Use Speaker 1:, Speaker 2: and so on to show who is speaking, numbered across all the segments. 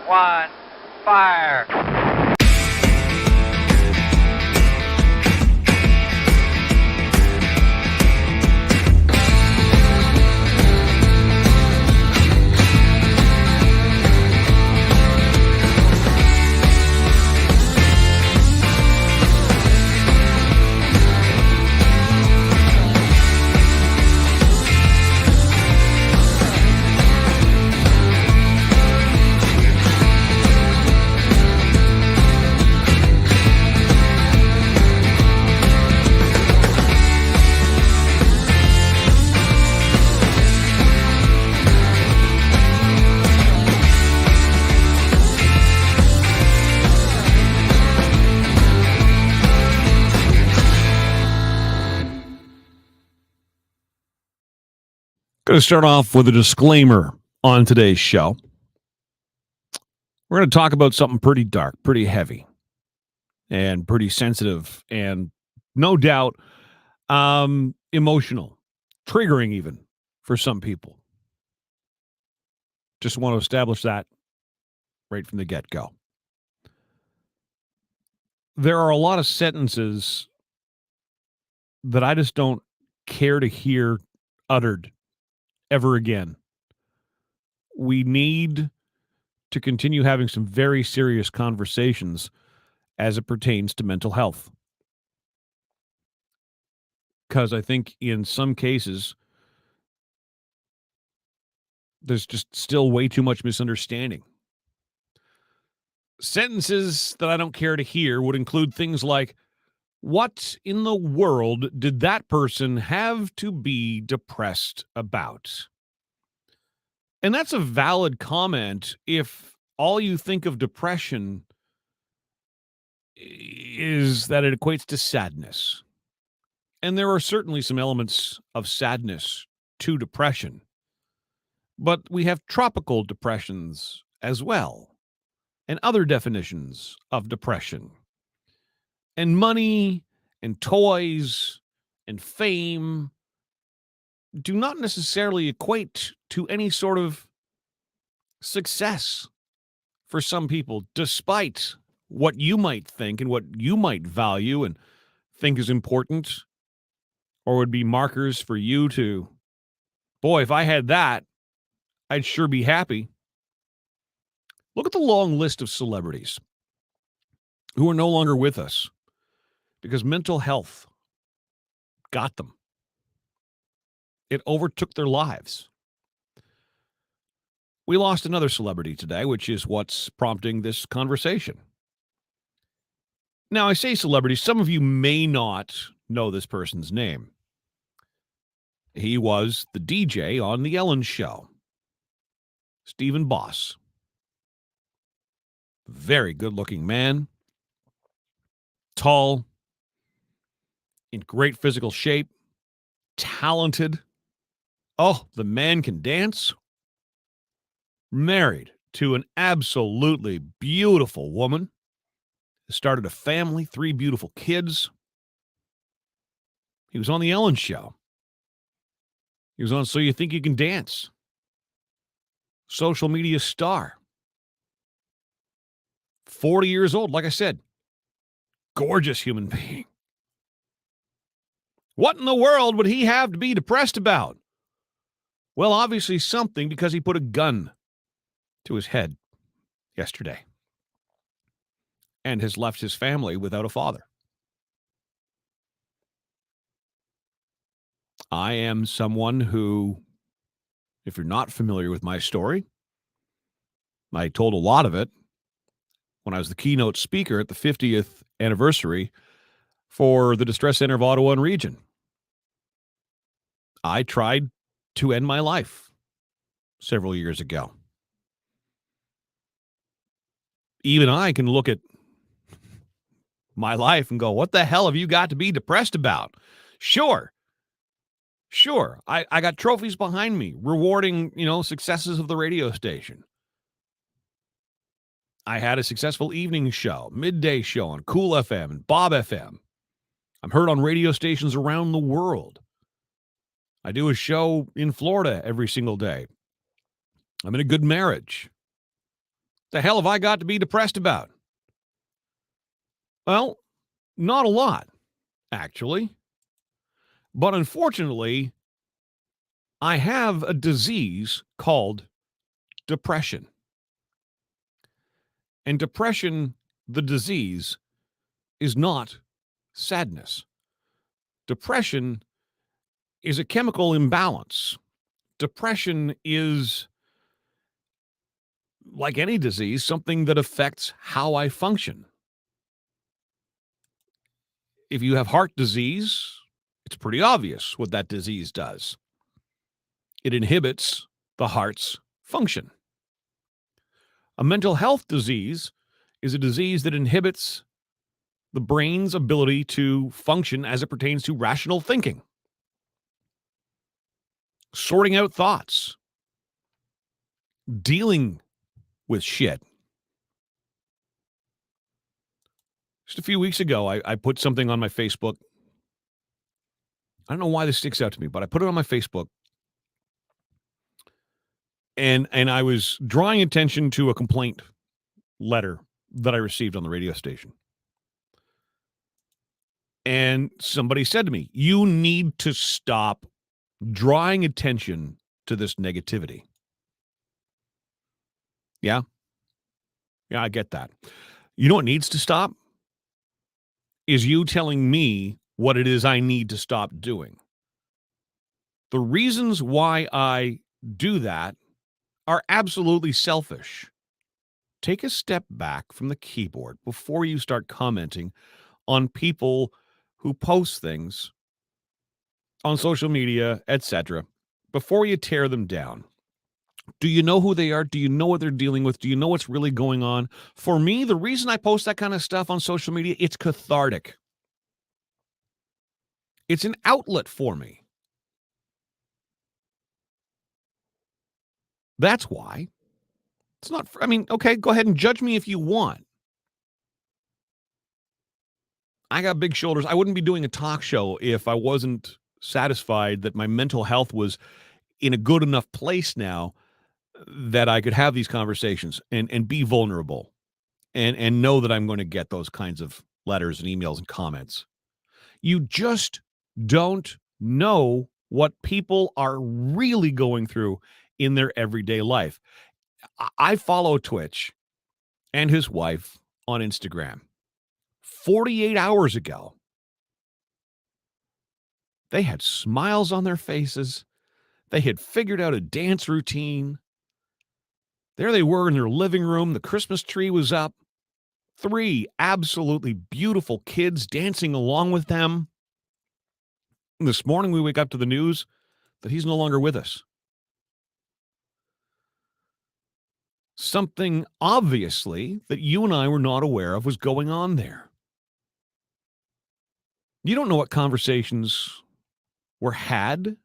Speaker 1: one, fire.
Speaker 2: Going to start off with a disclaimer on today's show. We're going to talk about something pretty dark, pretty heavy, and pretty sensitive, and no doubt emotional, triggering even for some people. Just want to establish that right from the get-go. There are a lot of sentences that I just don't care to hear uttered ever again. We need to continue having some very serious conversations as it pertains to mental health. Because I think in some cases, there's just still way too much misunderstanding. Sentences that I don't care to hear would include things like, what in the world did that person have to be depressed about? And that's a valid comment if all you think of depression is that it equates to sadness. And there are certainly some elements of sadness to depression. But we have tropical depressions as well, and other definitions of depression. And money and toys and fame do not necessarily equate to any sort of success for some people, despite what you might think and what you might value and think is important, or would be markers for you to, boy, if I had that, I'd sure be happy. Look at the long list of celebrities who are no longer with us because mental health got them. It overtook their lives. We lost another celebrity today, which is what's prompting this conversation. Now, I say celebrity. Some of you may not know this person's name. He was the DJ on The Ellen Show. Stephen Boss. Very good-looking man. Tall. In great physical shape. Talented. Oh, the man can dance. Married to an absolutely beautiful woman. Started a family, 3 beautiful kids. He was on The Ellen Show. He was on So You Think You Can Dance. Social media star. 40 years old, like I said. Gorgeous human being. What in the world would he have to be depressed about? Well, obviously something, because he put a gun to his head yesterday and has left his family without a father. I am someone who, if you're not familiar with my story, I told a lot of it when I was the keynote speaker at the 50th anniversary for the Distress Center of Ottawa and Region. I tried to end my life several years ago. Even I can look at my life and go, what the hell have you got to be depressed about? Sure. I got trophies behind me rewarding, successes of the radio station. I had a successful evening show, midday show on Cool FM and Bob FM. I'm heard on radio stations around the world. I do a show in Florida every single day. I'm in a good marriage. The hell have I got to be depressed about? Well, not a lot, actually. But unfortunately, I have a disease called depression. And depression, the disease, is not sadness. Depression is a chemical imbalance. Depression is, like any disease, something that affects how I function. If you have heart disease, it's pretty obvious what that disease does. It inhibits the heart's function. A mental health disease is a disease that inhibits the brain's ability to function as it pertains to rational thinking, sorting out thoughts, dealing with shit. Just a few weeks ago, I put something on my Facebook. I don't know why this sticks out to me, but I put it on my Facebook. And I was drawing attention to a complaint letter that I received on the radio station. And somebody said to me, you need to stop drawing attention to this negativity. Yeah. Yeah, I get that. You know what needs to stop? Is you telling me what it is I need to stop doing. The reasons why I do that are absolutely selfish. Take a step back from the keyboard before you start commenting on people who post things on social media, etc., before you tear them down. Do you know who they are? Do you know what they're dealing with? Do you know what's really going on? For me, the reason I post that kind of stuff on social media, it's cathartic. It's an outlet for me. That's why. It's not, okay, go ahead and judge me if you want. I got big shoulders. I wouldn't be doing a talk show if I wasn't satisfied that my mental health was in a good enough place now that I could have these conversations and be vulnerable and know that I'm going to get those kinds of letters and emails and comments. You just don't know what people are really going through in their everyday life. I follow Twitch and his wife on Instagram. 48 hours ago, they had smiles on their faces. They had figured out a dance routine. There they were in their living room. The Christmas tree was up. 3 absolutely beautiful kids dancing along with them. And this morning we wake up to the news that he's no longer with us. Something obviously that you and I were not aware of was going on there. You don't know what conversations were had.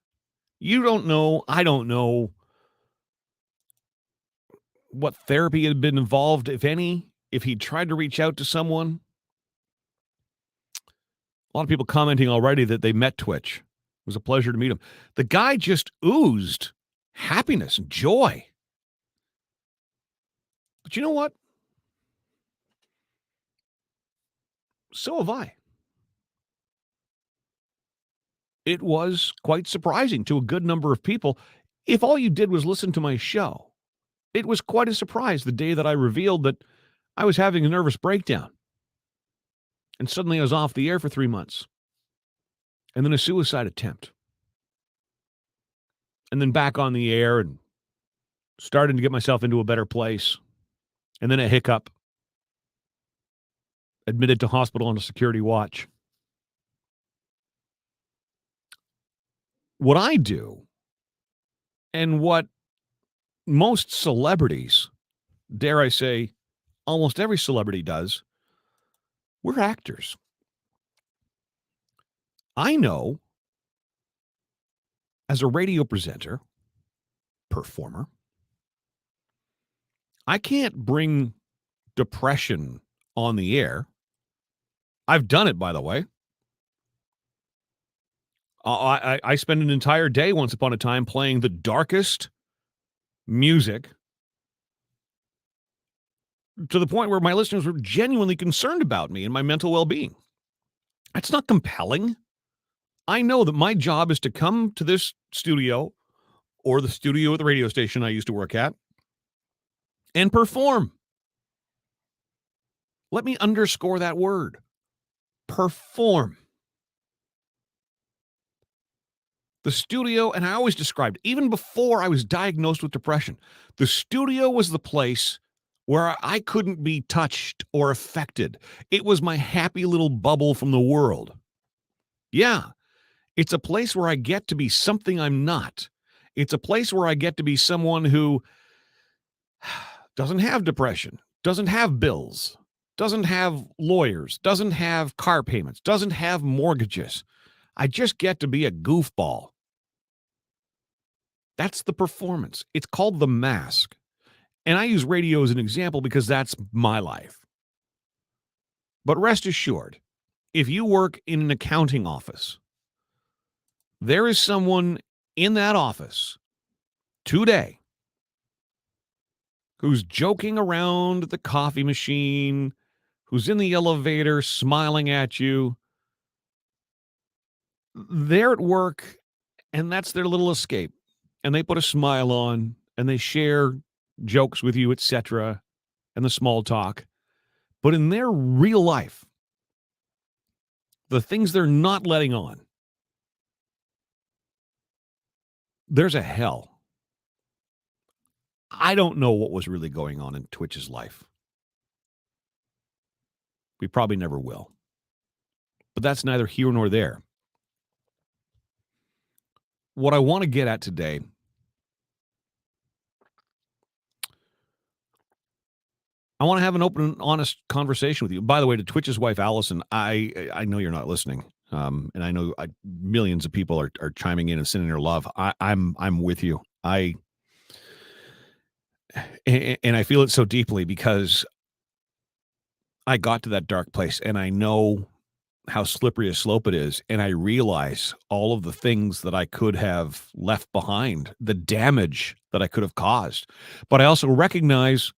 Speaker 2: You don't know. I don't know what therapy had been involved, if any, if he'd tried to reach out to someone. A lot of people commenting already that they met Twitch. It was a pleasure to meet him. The guy just oozed happiness and joy. But you know what? So have I. It was quite surprising to a good number of people. If all you did was listen to my show, it was quite a surprise the day that I revealed that I was having a nervous breakdown. And suddenly I was off the air for 3 months. And then a suicide attempt. And then back on the air and starting to get myself into a better place. And then a hiccup. Admitted to hospital on a security watch. What I do, and what most celebrities, dare I say, almost every celebrity does, we're actors. I know, as a radio presenter, performer, I can't bring depression on the air. I've done it, by the way. I spent an entire day once upon a time playing the darkest music to the point where my listeners were genuinely concerned about me and my mental well-being. That's not compelling. I know that my job is to come to this studio or the studio at the radio station I used to work at and perform. Let me underscore that word. Perform. The studio, and I always described, even before I was diagnosed with depression, the studio was the place where I couldn't be touched or affected. It was my happy little bubble from the world. Yeah, it's a place where I get to be something I'm not. It's a place where I get to be someone who doesn't have depression, doesn't have bills, doesn't have lawyers, doesn't have car payments, doesn't have mortgages. I just get to be a goofball. That's the performance. It's called The Mask. And I use radio as an example because that's my life. But rest assured, if you work in an accounting office, there is someone in that office today who's joking around at the coffee machine, who's in the elevator smiling at you. They're at work, and that's their little escape. And they put a smile on, and they share jokes with you, etc., and the small talk. But in their real life, the things they're not letting on, there's a hell. I don't know what was really going on in Twitch's life. We probably never will. But that's neither here nor there. What I want to get at today I want to have an open and honest conversation with you. By the way, to Twitch's wife, Allison, I know you're not listening. And I know millions of people are chiming in and sending their love. I'm with you. And I feel it so deeply because I got to that dark place and I know how slippery a slope it is. And I realize all of the things that I could have left behind, the damage that I could have caused. But I also recognize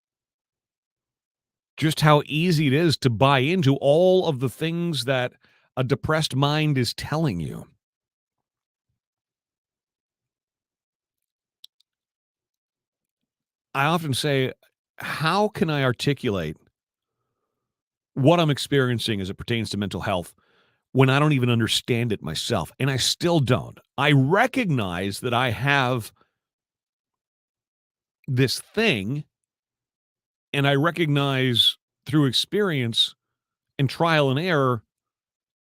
Speaker 2: just how easy it is to buy into all of the things that a depressed mind is telling you. I often say, how can I articulate what I'm experiencing as it pertains to mental health when I don't even understand it myself? And I still don't. I recognize that I have this thing, and I recognize through experience and trial and error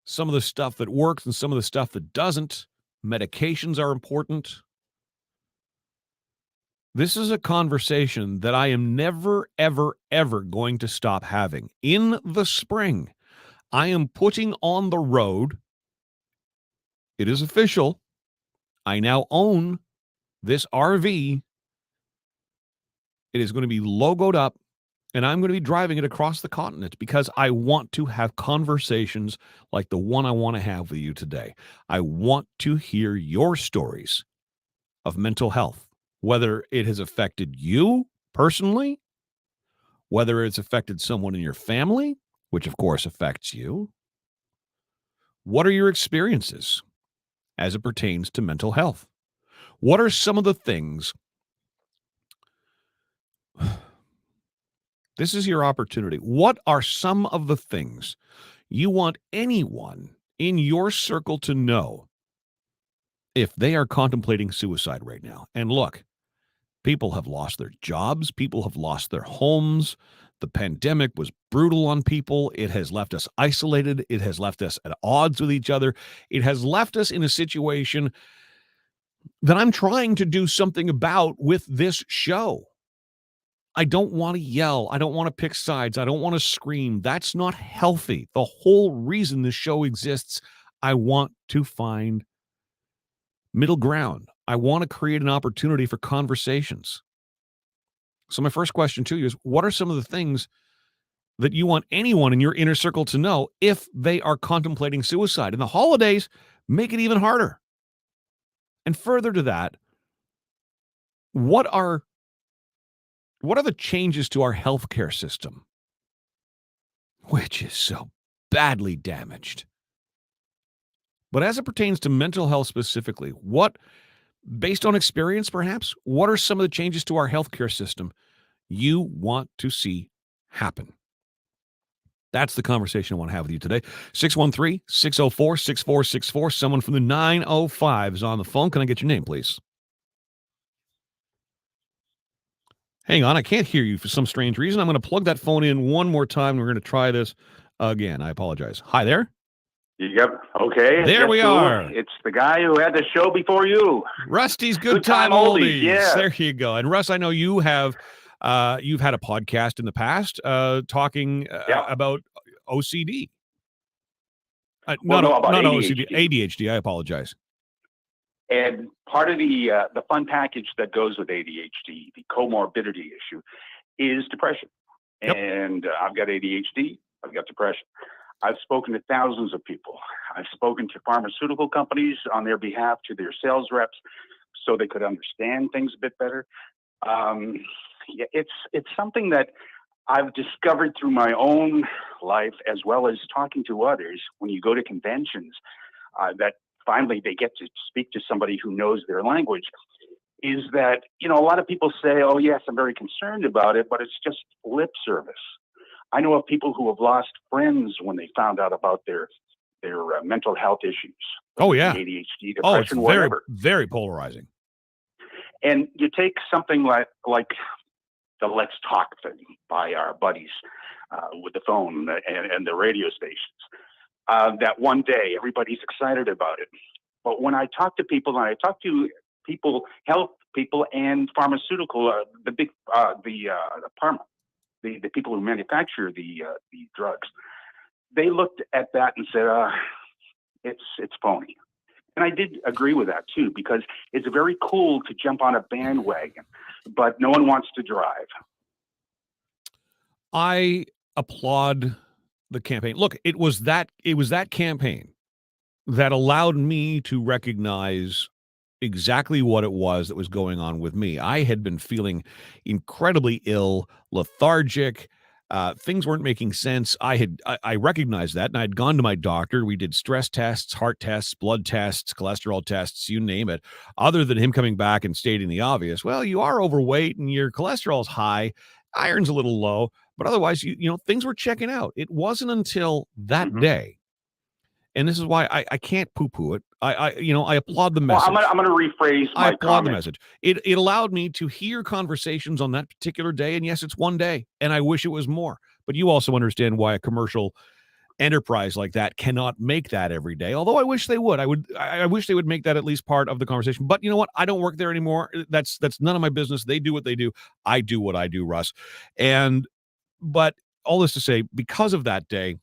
Speaker 2: some of the stuff that works and some of the stuff that doesn't. Medications are important. This is a conversation that I am never, ever, ever going to stop having. In the spring, I am putting on the road. It is official. I now own this RV. It is going to be logoed up, and I'm going to be driving it across the continent because I want to have conversations like the one I want to have with you today. I want to hear your stories of mental health, whether it has affected you personally, whether it's affected someone in your family, which of course affects you. What are your experiences as it pertains to mental health? What are some of the things? This is your opportunity. What are some of the things you want anyone in your circle to know if they are contemplating suicide right now? And look, people have lost their jobs. People have lost their homes. The pandemic was brutal on people. It has left us isolated. It has left us at odds with each other. It has left us in a situation that I'm trying to do something about with this show. I don't want to yell. I don't want to pick sides. I don't want to scream. That's not healthy. The whole reason this show exists, I want to find middle ground. I want to create an opportunity for conversations. So my first question to you is, what are some of the things that you want anyone in your inner circle to know if they are contemplating suicide? And the holidays make it even harder. And further to that, what are What are the changes to our healthcare system, which is so badly damaged? But as it pertains to mental health specifically, based on experience perhaps, what are some of the changes to our healthcare system you want to see happen? That's the conversation I want to have with you today. 613-604-6464. Someone from the 905 is on the phone. Can I get your name, please? Hang on, I can't hear you for some strange reason. I'm going to plug that phone in one more time. We're going to try this again. I apologize. Hi there.
Speaker 3: Yep. Okay.
Speaker 2: There we are.
Speaker 3: It's the guy who had the show before you.
Speaker 2: Rusty's Good Time Oldies.
Speaker 3: Yeah.
Speaker 2: There you go. And Russ, I know you have you've had a podcast in the past talking about OCD. Not OCD, ADHD. I apologize.
Speaker 3: And part of the fun package that goes with ADHD, the comorbidity issue, is depression.
Speaker 2: Yep.
Speaker 3: And I've got ADHD. I've got depression. I've spoken to thousands of people. I've spoken to pharmaceutical companies on their behalf, to their sales reps, so they could understand things a bit better. It's something that I've discovered through my own life, as well as talking to others. When you go to conventions, that finally they get to speak to somebody who knows their language, is that, a lot of people say, oh, yes, I'm very concerned about it, but it's just lip service. I know of people who have lost friends when they found out about their mental health issues.
Speaker 2: Oh, yeah.
Speaker 3: ADHD, depression,
Speaker 2: it's
Speaker 3: whatever.
Speaker 2: Very polarizing.
Speaker 3: And you take something like the Let's Talk thing by our buddies with the phone and the radio stations. That one day everybody's excited about it. But when I talk to people, and I talk to people, health people and pharmaceutical, the people who manufacture the drugs, they looked at that and said, it's phony. And I did agree with that too, because it's very cool to jump on a bandwagon, but no one wants to drive.
Speaker 2: I applaud the campaign. Look, it was that campaign that allowed me to recognize exactly what it was that was going on with me. I had been feeling incredibly ill, lethargic. Things weren't making sense. I recognized that, and I had gone to my doctor. We did stress tests, heart tests, blood tests, cholesterol tests, you name it. Other than him coming back and stating the obvious, well, you are overweight and your cholesterol's high, iron's a little low, but otherwise, things were checking out. It wasn't until that day, and this is why I can't poo-poo it. I applaud the message.
Speaker 3: Well, I'm going to rephrase my
Speaker 2: I applaud
Speaker 3: comment.
Speaker 2: the message. It allowed me to hear conversations on that particular day, and yes, it's one day, and I wish it was more. But you also understand why a commercial enterprise like that cannot make that every day. Although I wish they would. I wish they would make that at least part of the conversation. But you know what? I don't work there anymore. That's none of my business. They do what they do. I do what I do, Russ. But all this to say, because of that day,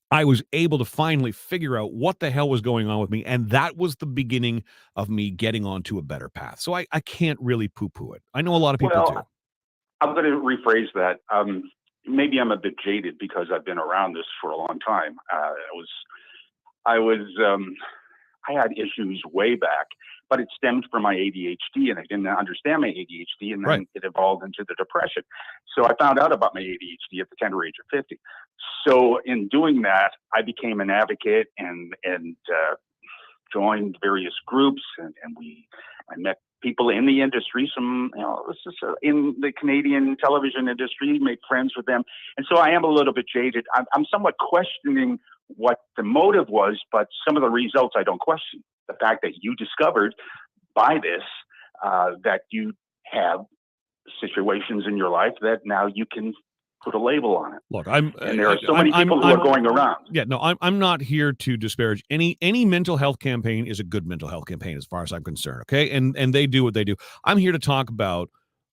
Speaker 2: I was able to finally figure out what the hell was going on with me, and that was the beginning of me getting onto a better path. So I can't really poo-poo it. I know a lot of people do.
Speaker 3: I'm going to rephrase that. Maybe I'm a bit jaded because I've been around this for a long time. I had issues way back, but it stemmed from my ADHD, and I didn't understand my ADHD, and then it evolved into the depression. So I found out about my ADHD at the tender age of 50. So in doing that, I became an advocate and joined various groups, and I met people in the industry, some, in the Canadian television industry, made friends with them. And so I am a little bit jaded. I'm somewhat questioning what the motive was, but some of the results I don't question. The fact that you discovered by this that you have situations in your life that now you can put a label on it.
Speaker 2: Look,
Speaker 3: and there are so many people who are going around.
Speaker 2: Yeah, no, I'm not here to disparage any mental health campaign. Is a good mental health campaign as far as I'm concerned. Okay, and they do what they do. I'm here to talk about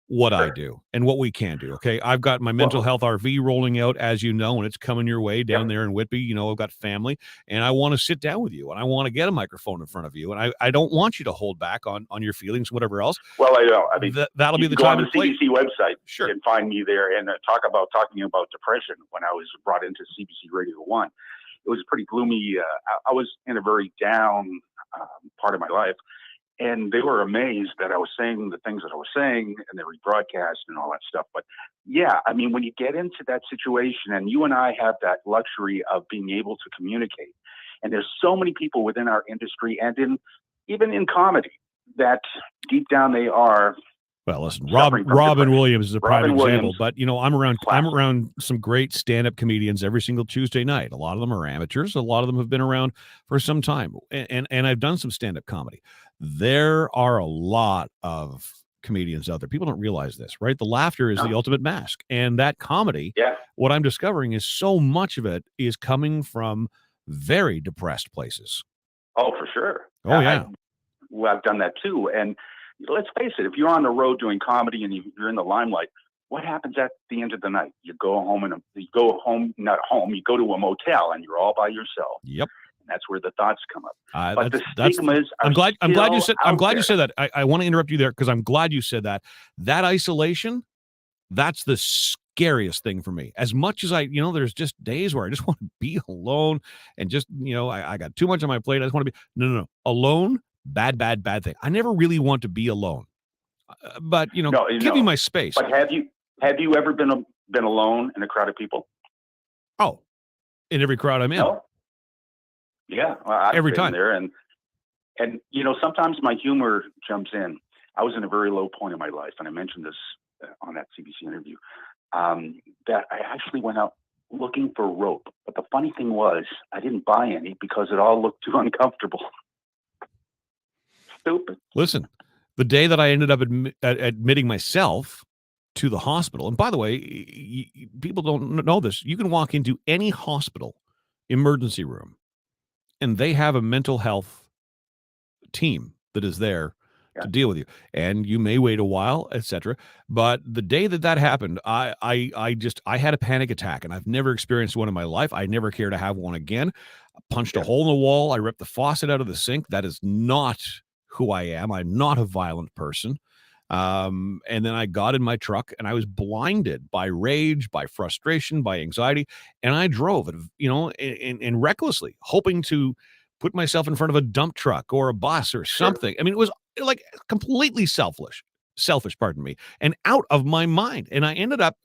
Speaker 2: what I do and what we can do. Okay, I've got my mental health RV rolling out, as you know, and it's coming your way down there in Whitby. I've got family, and I want to sit down with you, and I want to get a microphone in front of you, and I don't want you to hold back on your feelings, whatever else.
Speaker 3: Well, I know. I mean,
Speaker 2: that'll be the time
Speaker 3: on the CBC website.
Speaker 2: Sure.
Speaker 3: You can find me there and talking about depression. When I was brought into CBC Radio 1, it was pretty gloomy. I was in a very down part of my life. and they were amazed that I was saying the things that I was saying and they rebroadcast and all that stuff. But yeah, I mean, when you get into that situation, and you and I have that luxury of being able to communicate, and there's so many people within our industry and even in comedy that deep down they are.
Speaker 2: Well, listen,
Speaker 3: Suffering from
Speaker 2: Robin
Speaker 3: depression.
Speaker 2: Williams is a prime
Speaker 3: Robin
Speaker 2: example,
Speaker 3: Williams,
Speaker 2: but I'm around
Speaker 3: classic.
Speaker 2: some great stand-up comedians every single Tuesday night. A lot of them are amateurs. A lot of them have been around for some time, and I've done some stand-up comedy. There are a lot of comedians out there. People don't realize this, right? The laughter is the
Speaker 3: No.
Speaker 2: ultimate mask, and that comedy.
Speaker 3: Yeah.
Speaker 2: What I'm discovering is so much of it is coming from very depressed places.
Speaker 3: Oh, for sure.
Speaker 2: Oh yeah.
Speaker 3: Well, I've done that too. And let's face it, if you're on the road doing comedy and you're in the limelight, what happens at the end of the night? You go home not home, you go to a motel and you're all by yourself.
Speaker 2: Yep.
Speaker 3: And that's where the thoughts come up. But the
Speaker 2: That's
Speaker 3: stigmas are
Speaker 2: I'm glad you
Speaker 3: still
Speaker 2: I'm
Speaker 3: out
Speaker 2: glad you
Speaker 3: there.
Speaker 2: said that. I want to interrupt you there because I'm glad you said that. That isolation, that's the scariest thing for me. As much as there's just days where I just want to be alone and just, I got too much on my plate. I just want to be no. Alone, bad thing. I never really want to be alone. But
Speaker 3: No,
Speaker 2: give me
Speaker 3: no.
Speaker 2: my space.
Speaker 3: But have you ever been alone in a crowd of people?
Speaker 2: Oh, in every crowd I'm in.
Speaker 3: No. Yeah, well, I've
Speaker 2: Every
Speaker 3: been
Speaker 2: time.
Speaker 3: there, and sometimes my humor jumps in. I was in a very low point in my life, and I mentioned this on that CBC interview. That I actually went out looking for rope, but the funny thing was I didn't buy any because it all looked too uncomfortable. Stupid.
Speaker 2: Listen, the day that I ended up admitting myself to the hospital, and by the way, people don't know this, you can walk into any hospital emergency room, and they have a mental health team that is there
Speaker 3: Yeah.
Speaker 2: to deal with you, and you may wait a while, etc. But the day that happened, I had a panic attack, and I've never experienced one in my life. I never care to have one again. I punched a
Speaker 3: Yeah.
Speaker 2: hole in the wall. I ripped the faucet out of the sink. That is not who I am. I'm not a violent person. And then I got in my truck and I was blinded by rage, by frustration, by anxiety. And I drove, and recklessly, hoping to put myself in front of a dump truck or a bus or
Speaker 3: Sure.
Speaker 2: something. I mean, it was like completely selfish, pardon me, and out of my mind. And I ended up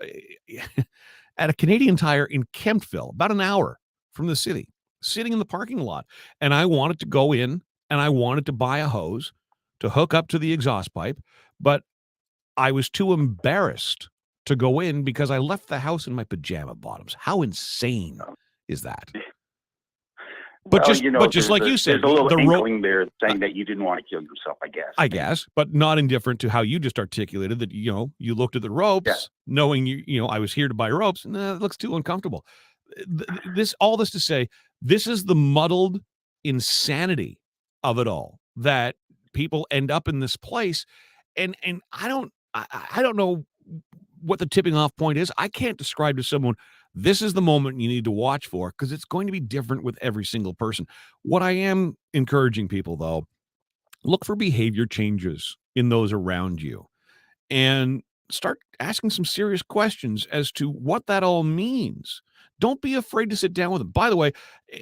Speaker 2: at a Canadian Tire in Kemptville, about an hour from the city, sitting in the parking lot. And I wanted to go in and I wanted to buy a hose to hook up to the exhaust pipe, but I was too embarrassed to go in because I left the house in my pajama bottoms. How insane is that? But
Speaker 3: Well,
Speaker 2: just like you said,
Speaker 3: there's a little
Speaker 2: the rope,
Speaker 3: inkling there saying that you didn't want to kill yourself, I guess.
Speaker 2: but not indifferent to how you just articulated that, you looked at the ropes,
Speaker 3: Yeah.
Speaker 2: knowing I was here to buy ropes. Nah, it looks too uncomfortable. All this to say, this is the muddled insanity of it all, that people end up in this place. And I don't know what the tipping off point is. I can't describe to someone, this is the moment you need to watch for, because it's going to be different with every single person. What I am encouraging people, though, look for behavior changes in those around you and start asking some serious questions as to what that all means. Don't be afraid to sit down with them. By the way,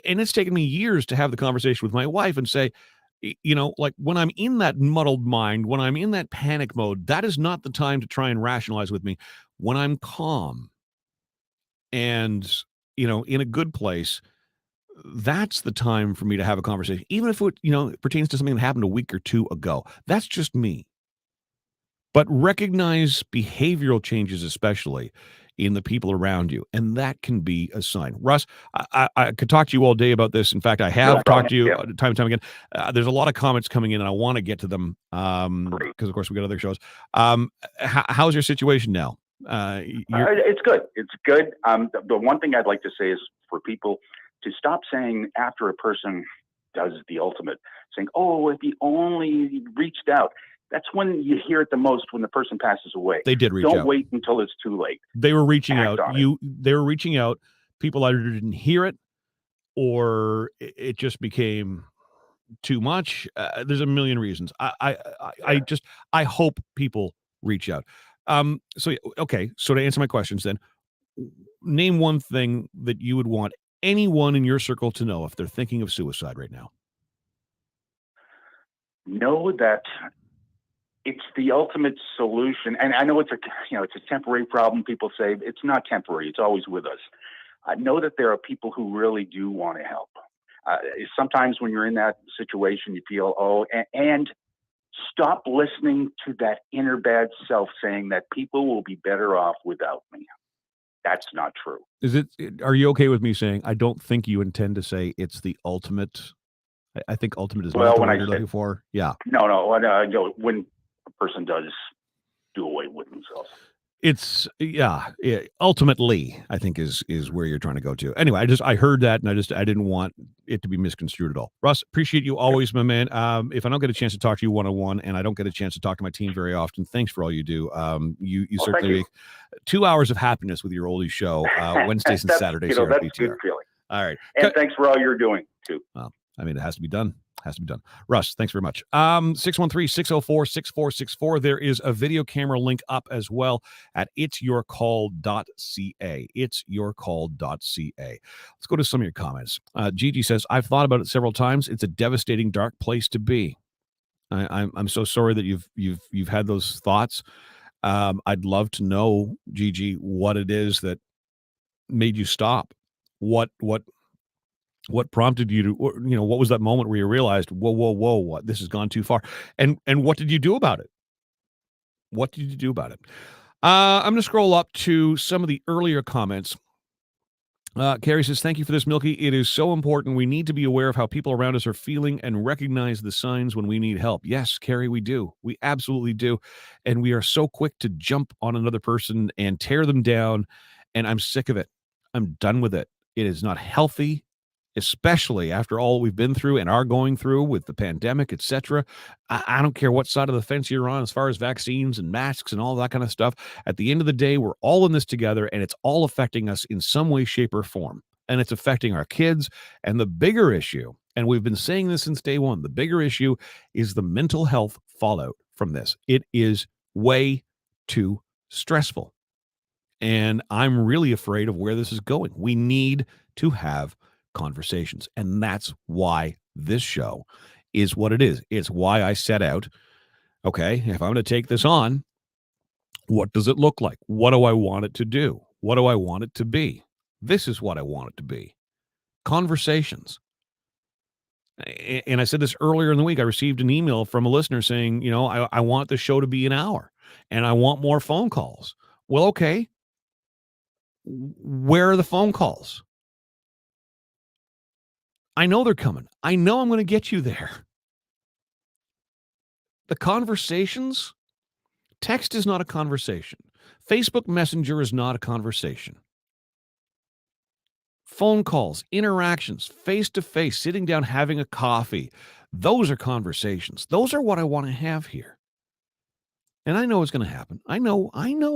Speaker 2: and it's taken me years to have the conversation with my wife and say, like when I'm in that muddled mind, when I'm in that panic mode, that is not the time to try and rationalize with me. When I'm calm and, in a good place, that's the time for me to have a conversation, even if it pertains to something that happened a week or two ago. That's just me. But recognize behavioral changes, especially in the people around you, and that can be a sign. Russ, I could talk to you all day about this. In fact, I have talked to you
Speaker 3: Yeah.
Speaker 2: time and time again. There's a lot of comments coming in, and I want to get to them
Speaker 3: Great.
Speaker 2: because, of course, we got other shows. How's your situation now?
Speaker 3: It's good. It's good. The one thing I'd like to say is for people to stop saying after a person does the ultimate, saying, "Oh, if he only reached out." That's when you hear it the most, when the person passes away.
Speaker 2: They did reach
Speaker 3: Don't
Speaker 2: out.
Speaker 3: wait until it's too late.
Speaker 2: They were reaching
Speaker 3: Act
Speaker 2: out.
Speaker 3: on it.
Speaker 2: They were reaching out. People either didn't hear it, or it just became too much. There's a million reasons. I hope people reach out. Okay. So to answer my questions, then, name one thing that you would want anyone in your circle to know if they're thinking of suicide right now.
Speaker 3: know that it's the ultimate solution. And I know it's a temporary problem. People say it's not temporary. It's always with us. I know that there are people who really do want to help. Sometimes when you're in that situation, you feel, and stop listening to that inner bad self saying that people will be better off without me. That's not true.
Speaker 2: Are you okay with me saying, I don't think you intend to say it's the ultimate? I think ultimate is not the word you're looking for. Yeah.
Speaker 3: No. When a person does do away with themselves.
Speaker 2: It's ultimately, I think is where you're trying to go to. Anyway, I heard that and I didn't want it to be misconstrued at all. Russ, appreciate you always, my man. If I don't get a chance to talk to you one-on-one, and I don't get a chance to talk to my team very often, thanks for all you do. You certainly make 2 hours of happiness with your oldies show, Wednesdays and Saturdays here at BTR.
Speaker 3: That's a good feeling.
Speaker 2: All right.
Speaker 3: And thanks for all you're doing too.
Speaker 2: Well, I mean, it has to be done. Russ, thanks very much. 613-604-6464. There is a video camera link up as well at itsyourcall.ca. Itsyourcall.ca. Let's go to some of your comments. Gigi says, I've thought about it several times. It's a devastating, dark place to be. I'm so sorry that you've had those thoughts. I'd love to know, Gigi, what it is that made you stop. What prompted you to, what was that moment where you realized, whoa, what, this has gone too far? And what did you do about it? I'm going to scroll up to some of the earlier comments. Carrie says, thank you for this, Milky. It is so important. We need to be aware of how people around us are feeling and recognize the signs when we need help. Yes, Carrie, we do. We absolutely do. And we are so quick to jump on another person and tear them down. And I'm sick of it. I'm done with it. It is not healthy, especially after all we've been through and are going through with the pandemic, etc. I don't care what side of the fence you're on as far as vaccines and masks and all that kind of stuff. At the end of the day, we're all in this together, and it's all affecting us in some way, shape, or form. And it's affecting our kids. And the bigger issue, and we've been saying this since day one, the bigger issue is the mental health fallout from this. It is way too stressful. And I'm really afraid of where this is going. We need to have conversations. And that's why this show is what it is. It's why I set out, okay, if I'm going to take this on, what does it look like? What do I want it to do? What do I want it to be? This is what I want it to be. Conversations. And I said this earlier in the week. I received an email from a listener saying, I want the show to be an hour and I want more phone calls. Well, okay. Where are the phone calls? I know they're coming. I know I'm going to get you there. The conversations, text is not a conversation. Facebook Messenger is not a conversation. Phone calls, interactions, face-to-face, sitting down, having a coffee, those are conversations. Those are what I want to have here. And I know it's going to happen. I know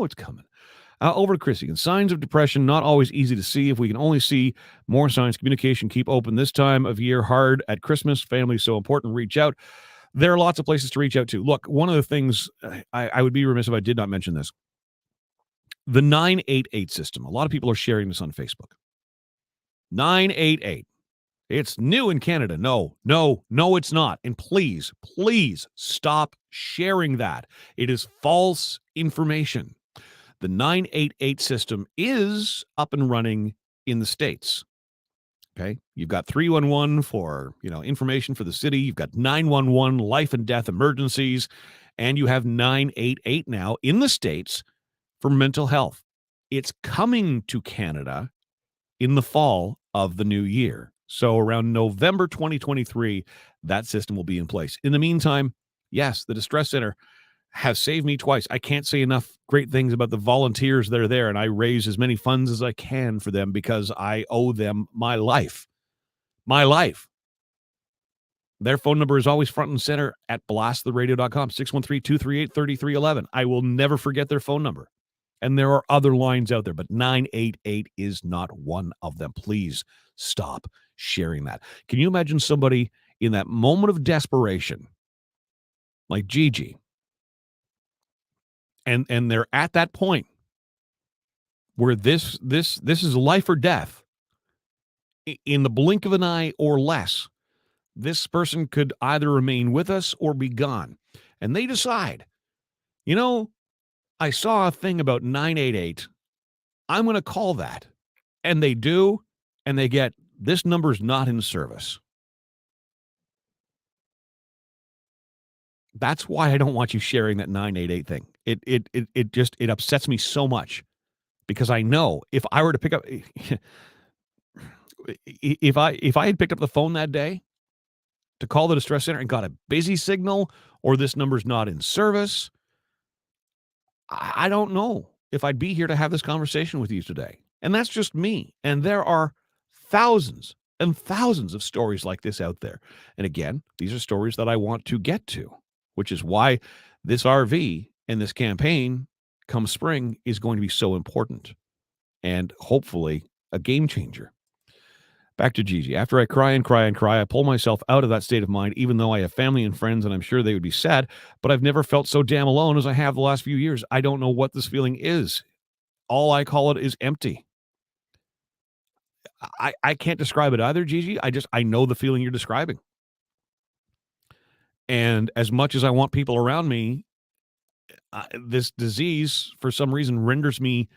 Speaker 2: it's coming. Over to Chris. Signs of depression, not always easy to see. If we can only see more signs, communication, keep open this time of year, hard at Christmas. Family is so important. Reach out. There are lots of places to reach out to. Look, one of the things, I would be remiss if I did not mention this. The 988 system. A lot of people are sharing this on Facebook. 988. It's new in Canada. No, it's not. And please stop sharing that. It is false information. The 988 system is up and running in the States. Okay. You've got 311 for, information for the city. You've got 911 life and death emergencies, and you have 988 now in the States for mental health. It's coming to Canada in the fall of the new year. So around November 2023, that system will be in place. In the meantime, yes, the Distress Center has saved me twice. I can't say enough great things about the volunteers that are there, and I raise as many funds as I can for them because I owe them my life. My life. Their phone number is always front and center at blasttheradio.com, 613-238-3311. I will never forget their phone number. And there are other lines out there, but 988 is not one of them. Please stop sharing that. Can you imagine somebody in that moment of desperation, like Gigi, and they're at that point where this is life or death in the blink of an eye or less. this person could either remain with us or be gone. And they decide, I saw a thing about 988. I'm going to call that. And they do, and they get, this number's not in service. That's why I don't want you sharing that 988 thing. It upsets me so much, because I know if I were to pick up if I had picked up the phone that day to call the distress center and got a busy signal or this number's not in service, I don't know if I'd be here to have this conversation with you today. And that's just me. And there are thousands and thousands of stories like this out there. And again, these are stories that I want to get to, which is why this RV and this campaign come spring is going to be so important and hopefully a game changer. Back to Gigi. After I cry and cry and cry, I pull myself out of that state of mind, even though I have family and friends and I'm sure they would be sad, but I've never felt so damn alone as I have the last few years. I don't know what this feeling is. All I call it is empty. I can't describe it either, Gigi. I know the feeling you're describing. And as much as I want people around me, this disease, for some reason, renders me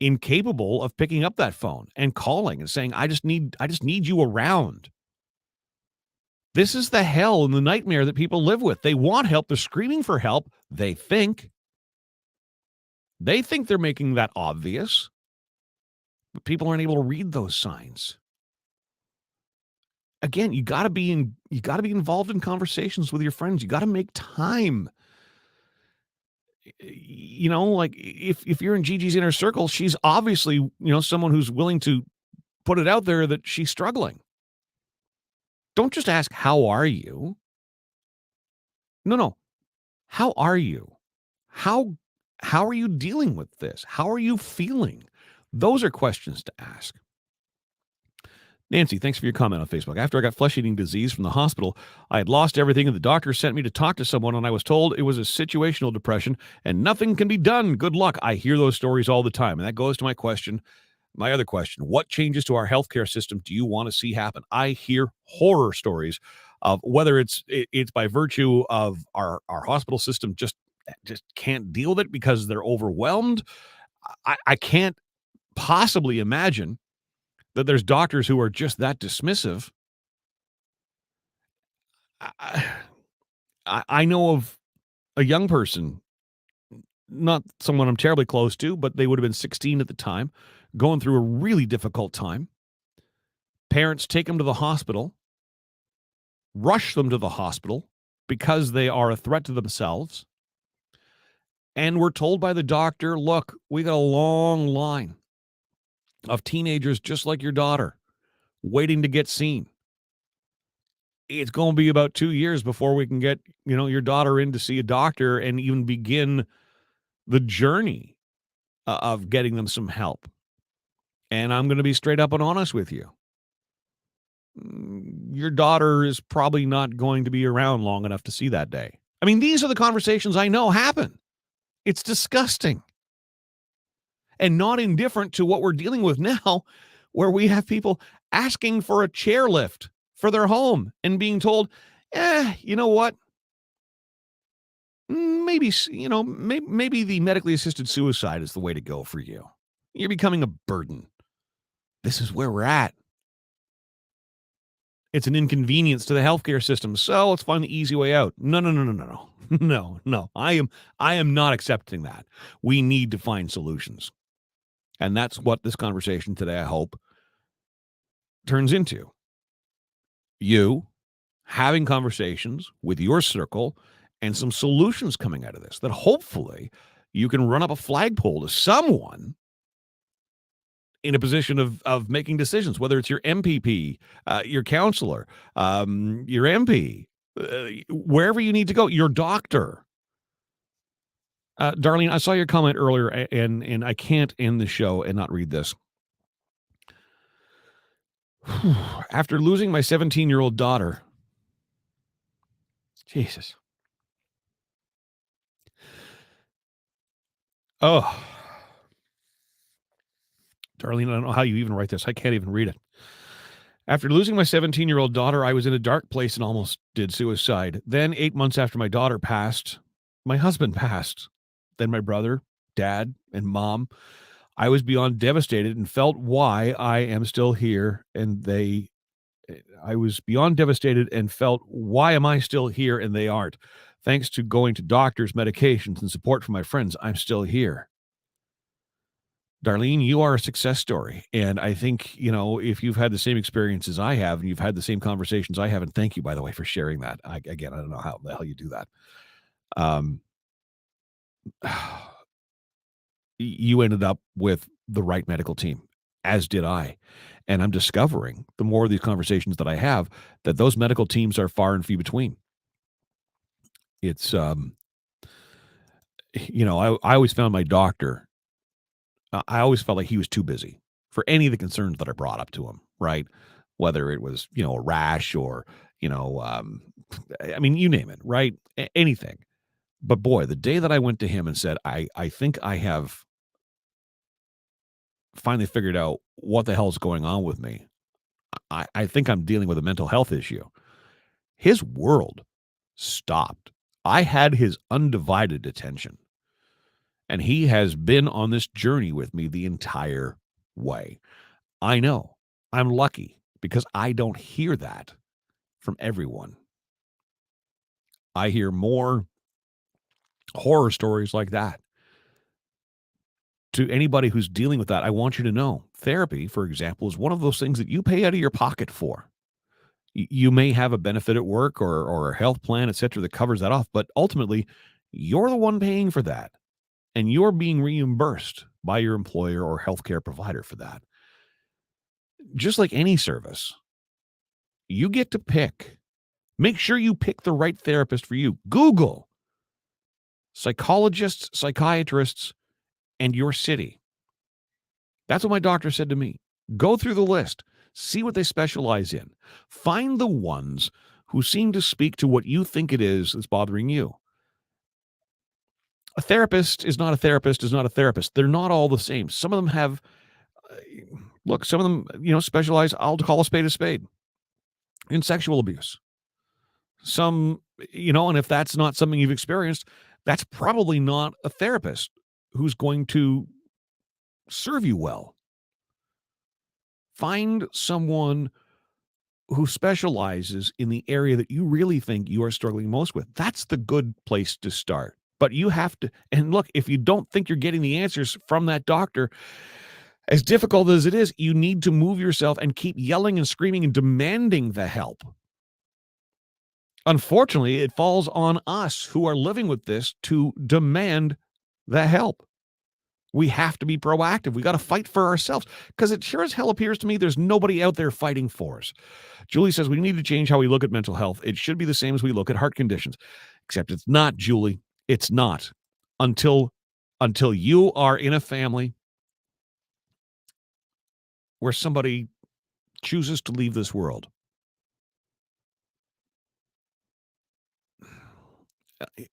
Speaker 2: incapable of picking up that phone and calling and saying, I just need you around. This is the hell and the nightmare that people live with. They want help. They're screaming for help. They think they're making that obvious, but people aren't able to read those signs. Again, you got to be involved in conversations with your friends. You got to make time. Like if you're in Gigi's inner circle, she's obviously, someone who's willing to put it out there that she's struggling. Don't just ask, how are you? No. How are you? How are you dealing with this? How are you feeling? Those are questions to ask. Nancy, thanks for your comment on Facebook. After I got flesh-eating disease from the hospital, I had lost everything, and the doctor sent me to talk to someone, and I was told it was a situational depression, and nothing can be done. Good luck. I hear those stories all the time, and that goes to my other question. What changes to our healthcare system do you want to see happen? I hear horror stories of whether it's by virtue of our hospital system just can't deal with it because they're overwhelmed. I can't possibly imagine that there's doctors who are just that dismissive. I know of a young person, not someone I'm terribly close to, but they would have been 16 at the time, going through a really difficult time. Parents take them to the hospital, rush them to the hospital because they are a threat to themselves. And we're told by the doctor, look, we got a long line of teenagers just like your daughter waiting to get seen. It's going to be about 2 years before we can get, your daughter in to see a doctor and even begin the journey of getting them some help. And I'm going to be straight up and honest with you. Your daughter is probably not going to be around long enough to see that day. I mean, these are the conversations I know happen. It's disgusting. And not indifferent to what we're dealing with now, where we have people asking for a chairlift for their home and being told, you know what? Maybe the medically assisted suicide is the way to go for you. You're becoming a burden. This is where we're at. It's an inconvenience to the healthcare system, so let's find the easy way out. No. No. I am not accepting that. We need to find solutions. And that's what this conversation today, I hope, turns into. You having conversations with your circle and some solutions coming out of this that hopefully you can run up a flagpole to someone in a position of making decisions, whether it's your MPP, your counselor, your MP, wherever you need to go, your doctor. Darlene, I saw your comment earlier, and I can't end the show and not read this. After losing my 17-year-old daughter, Jesus. Oh, Darlene, I don't know how you even write this. I can't even read it. After losing my 17-year-old daughter, I was in a dark place and almost did suicide. Then 8 months after my daughter passed, my husband passed. Then my brother, dad, and mom. I was beyond devastated and felt why I am still here. I was beyond devastated and felt, why am I still here and they aren't? Thanks to going to doctors, medications, and support from my friends, I'm still here. Darlene, you are a success story. And I think, if you've had the same experience as I have, and you've had the same conversations I have, and thank you, by the way, for sharing that. I don't know how the hell you do that. You ended up with the right medical team, as did I. And I'm discovering, the more of these conversations that I have, that those medical teams are far and few between. It's, I always found my doctor, I always felt like he was too busy for any of the concerns that I brought up to him, right? Whether it was, a rash or, you name it, right? Anything. But boy, the day that I went to him and said, I think I have finally figured out what the hell is going on with me. I think I'm dealing with a mental health issue. His world stopped. I had his undivided attention. And he has been on this journey with me the entire way. I know I'm lucky because I don't hear that from everyone. I hear more horror stories like that. To anybody who's dealing with that, I want you to know therapy, for example, is one of those things that you pay out of your pocket for. You may have a benefit at work or a health plan, et cetera, that covers that off, but ultimately, you're the one paying for that. And you're being reimbursed by your employer or healthcare provider for that. Just like any service, you get to pick. Make sure you pick the right therapist for you. Google psychologists, psychiatrists, and your city. That's what my doctor said to me. Go through the list. See what they specialize in. Find the ones who seem to speak to what you think it is that's bothering you. A therapist is not a therapist is not a therapist. They're not all the same. Some of them have, some of them, specialize, I'll call a spade, in sexual abuse. Some, and if that's not something you've experienced, that's probably not a therapist who's going to serve you well. Find someone who specializes in the area that you really think you are struggling most with. That's the good place to start. But you have to, and look, if you don't think you're getting the answers from that doctor, as difficult as it is, you need to move yourself and keep yelling and screaming and demanding the help. Unfortunately, it falls on us who are living with this to demand the help. We have to be proactive. We got to fight for ourselves because it sure as hell appears to me there's nobody out there fighting for us. Julie says we need to change how we look at mental health. It should be the same as we look at heart conditions, except it's not, Julie. It's not until you are in a family where somebody chooses to leave this world.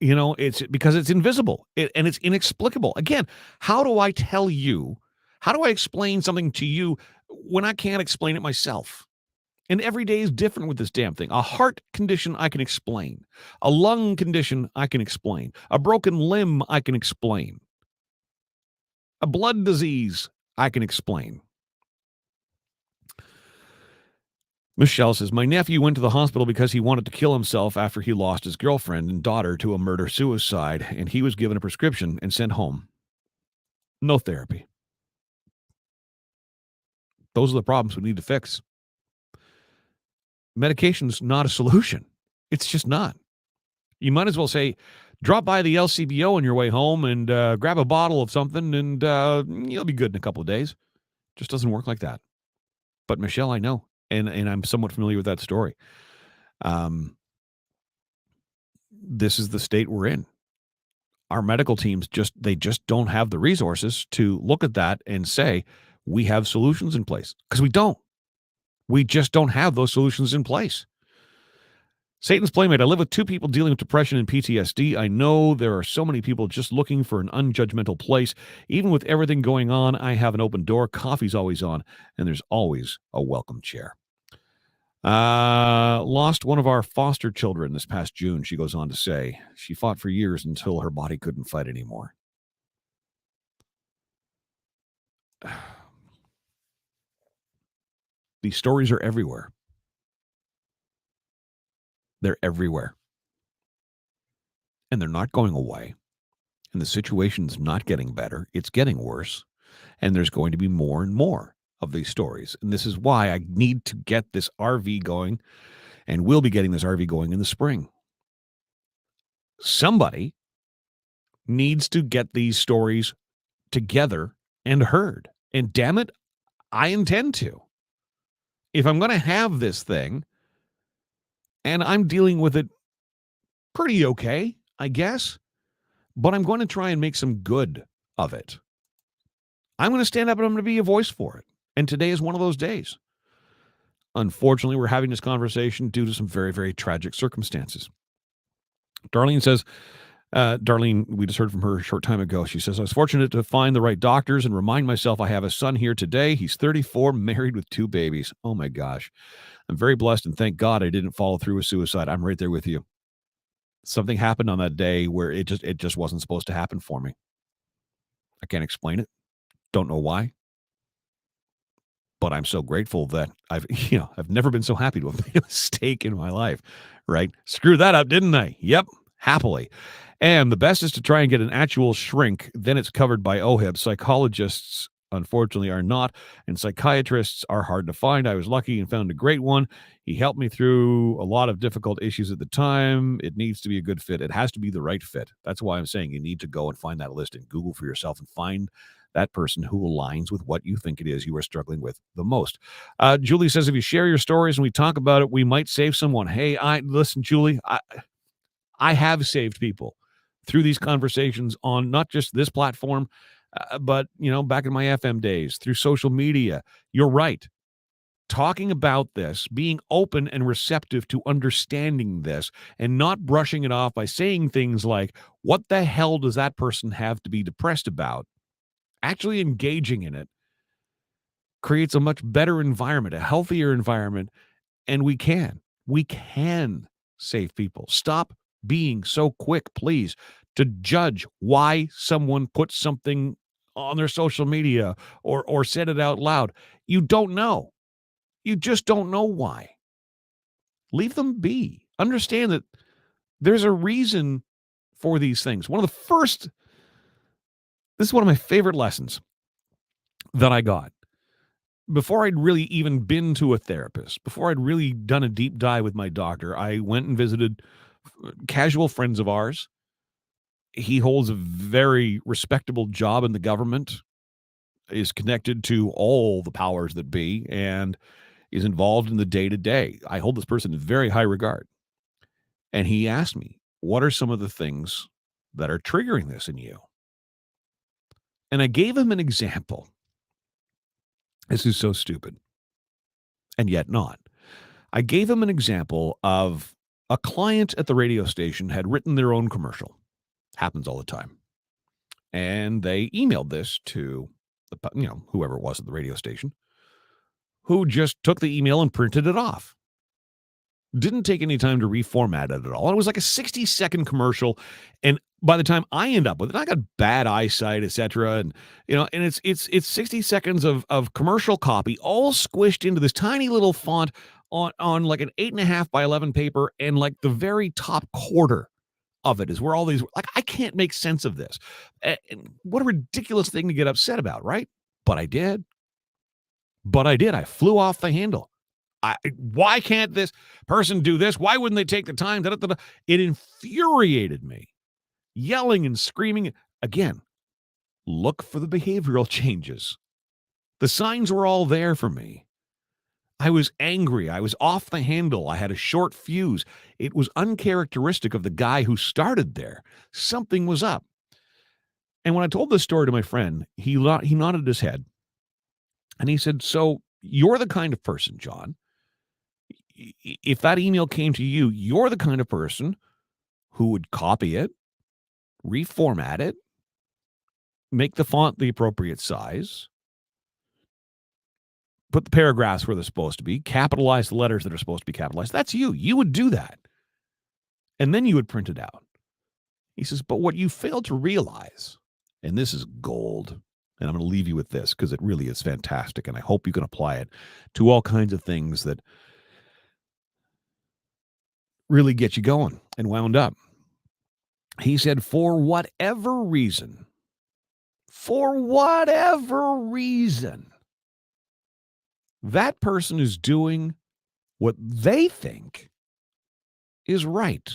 Speaker 2: It's because it's invisible and it's inexplicable. Again, how do I tell you? How do I explain something to you when I can't explain it myself? And every day is different with this damn thing. A heart condition, I can explain. A lung condition, I can explain. A broken limb, I can explain. A blood disease, I can explain. Michelle says, my nephew went to the hospital because he wanted to kill himself after he lost his girlfriend and daughter to a murder-suicide, and he was given a prescription and sent home. No therapy. Those are the problems we need to fix. Medication's not a solution. It's just not. You might as well say, drop by the LCBO on your way home and grab a bottle of something and you'll be good in a couple of days. Just doesn't work like that. But Michelle, I know, and I'm somewhat familiar with that story. This is the state we're in. Our medical teams just don't have the resources to look at that and say, we have solutions in place. Because we don't. We just don't have those solutions in place. Satan's Playmate. I live with two people dealing with depression and PTSD. I know there are so many people just looking for an unjudgmental place. Even with everything going on, I have an open door. Coffee's always on, and there's always a welcome chair. Lost one of our foster children this past June, she goes on to say. She fought for years until her body couldn't fight anymore. These stories are everywhere. They're everywhere. And they're not going away. And the situation's not getting better. It's getting worse. And there's going to be more and more of these stories. And this is why I need to get this RV going, and we'll be getting this RV going in the spring. Somebody needs to get these stories together and heard. And damn it, I intend to. If I'm going to have this thing, and I'm dealing with it pretty okay, I guess, but I'm going to try and make some good of it. I'm going to stand up and I'm going to be a voice for it. And today is one of those days. Unfortunately, we're having this conversation due to some very, very tragic circumstances. Darlene says, Darlene, we just heard from her a short time ago. She says, I was fortunate to find the right doctors and remind myself I have a son here today. He's 34, married with 2 babies. Oh my gosh. I'm very blessed, and thank God I didn't follow through with suicide. I'm right there with you. Something happened on that day where it just wasn't supposed to happen for me. I can't explain it. Don't know why. But I'm so grateful that I've never been so happy to have made a mistake in my life, right? Screw that up, didn't I? Yep, happily. And the best is to try and get an actual shrink. Then it's covered by OHIP. Psychologists, unfortunately, are not, and psychiatrists are hard to find. I was lucky and found a great one. He helped me through a lot of difficult issues at the time. It needs to be a good fit. It has to be the right fit. That's why I'm saying you need to go and find that list and Google for yourself and find that person who aligns with what you think it is you are struggling with the most. Julie says, if you share your stories and we talk about it, we might save someone. Hey, listen, Julie, I have saved people through these conversations on not just this platform, but, back in my FM days, through social media. You're right. Talking about this, being open and receptive to understanding this, and not brushing it off by saying things like, what the hell does that person have to be depressed about? Actually engaging in it creates a much better environment, a healthier environment, and we can save people. Stop being so quick, please, to judge why someone put something on their social media or said it out loud. You don't know. You just don't know why. Leave them be. Understand that there's a reason for these things. This is one of my favorite lessons that I got. Before I'd really even been to a therapist, before I'd really done a deep dive with my doctor, I went and visited casual friends of ours. He holds a very respectable job in the government, is connected to all the powers that be, and is involved in the day-to-day. I hold this person in very high regard. And he asked me, what are some of the things that are triggering this in you? And I gave him an example. This is so stupid, and yet not. I gave him an example of a client at the radio station had written their own commercial. Happens all the time. And they emailed this to whoever it was at the radio station, who just took the email and printed it off. Didn't take any time to reformat it at all. It was like a 60-second commercial, and by the time I end up with it, I got bad eyesight, etc. And and it's 60 seconds of commercial copy, all squished into this tiny little font on like an 8.5 by 11 paper, and like the very top quarter of it is where all these, like, I can't make sense of this. And what a ridiculous thing to get upset about, right? But I did. I flew off the handle. Why can't this person do this? Why wouldn't they take the time? It infuriated me. Yelling and screaming. Again, look for the behavioral changes. The signs were all there for me. I was angry. I was off the handle. I had a short fuse. It was uncharacteristic of the guy who started there. Something was up. And when I told this story to my friend, he nodded his head. And he said, so you're the kind of person, John, if that email came to you, you're the kind of person who would copy it, reformat it, make the font the appropriate size, put the paragraphs where they're supposed to be, capitalize the letters that are supposed to be capitalized. That's you. You would do that. And then you would print it out. He says, but what you fail to realize, and this is gold, and I'm going to leave you with this because it really is fantastic, and I hope you can apply it to all kinds of things that really get you going and wound up. He said, for whatever reason, that person is doing what they think is right.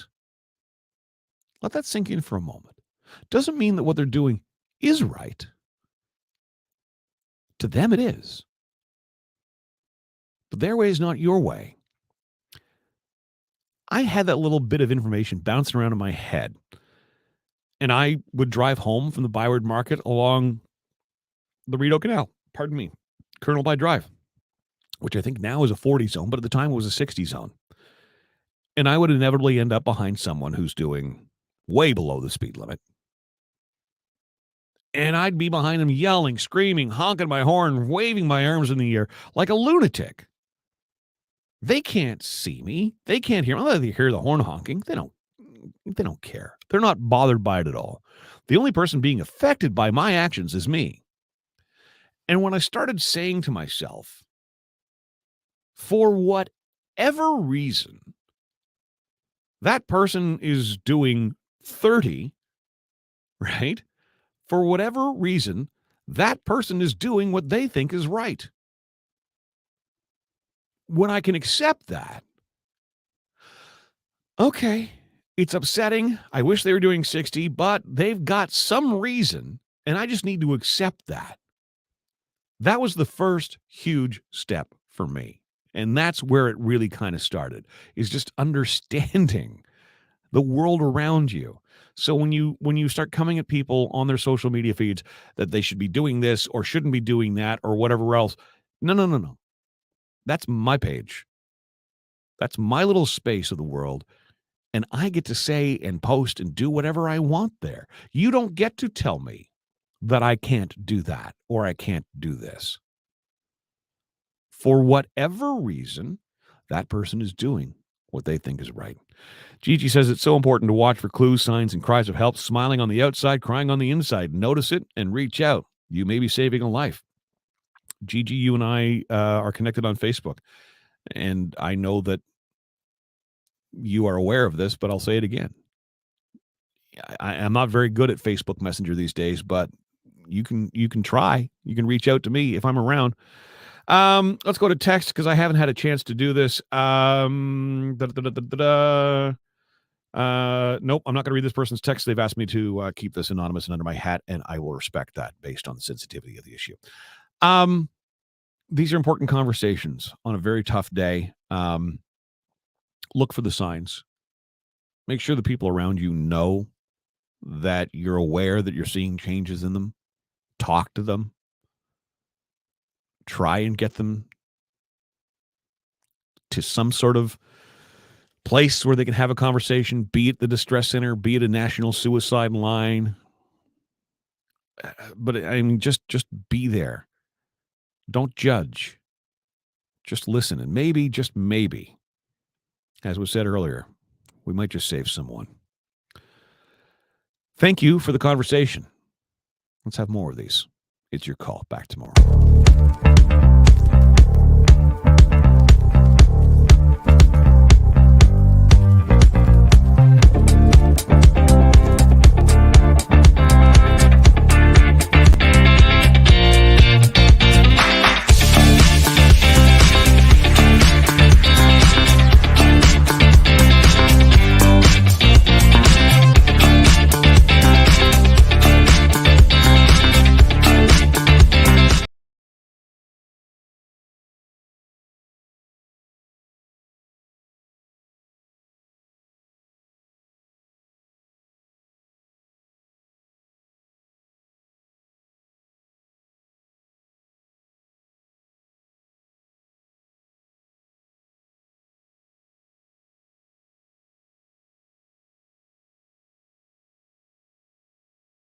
Speaker 2: Let that sink in for a moment. Doesn't mean that what they're doing is right. To them it is. But their way is not your way. I had that little bit of information bouncing around in my head. And I would drive home from the Byward Market along the Rideau Canal, Colonel By Drive, which I think now is a 40 zone, but at the time it was a 60 zone. And I would inevitably end up behind someone who's doing way below the speed limit. And I'd be behind them yelling, screaming, honking my horn, waving my arms in the air like a lunatic. They can't see me. They can't hear me. They hear the horn honking. They don't care. They're not bothered by it at all. The only person being affected by my actions is me. And when I started saying to myself, for whatever reason, that person is doing 30, right? For whatever reason, that person is doing what they think is right. When I can accept that, okay, it's upsetting. I wish they were doing 60, but they've got some reason, and I just need to accept that. That was the first huge step for me. And that's where it really kind of started, is just understanding the world around you. So when you start coming at people on their social media feeds that they should be doing this or shouldn't be doing that or whatever else, no. That's my page. That's my little space of the world. And I get to say and post and do whatever I want there. You don't get to tell me that I can't do that or I can't do this. For whatever reason, that person is doing what they think is right. Gigi says it's so important to watch for clues, signs, and cries of help, smiling on the outside, crying on the inside. Notice it and reach out. You may be saving a life. Gigi, you and I are connected on Facebook, and I know that you are aware of this, but I'll say it again. I'm not very good at Facebook Messenger these days, but you can try. You can reach out to me if I'm around. Let's go to text because I haven't had a chance to do this. Nope, I'm not going to read this person's text. They've asked me to keep this anonymous and under my hat, and I will respect that based on the sensitivity of the issue. These are important conversations on a very tough day. Look for the signs. Make sure the people around you know that you're aware that you're seeing changes in them. Talk to them. Try and get them to some sort of place where they can have a conversation, be it the distress center, be it a national suicide line. But I mean, just be there. Don't judge. Just listen. And maybe, just maybe, as was said earlier, we might just save someone. Thank you for the conversation. Let's have more of these. It's your call. Back tomorrow.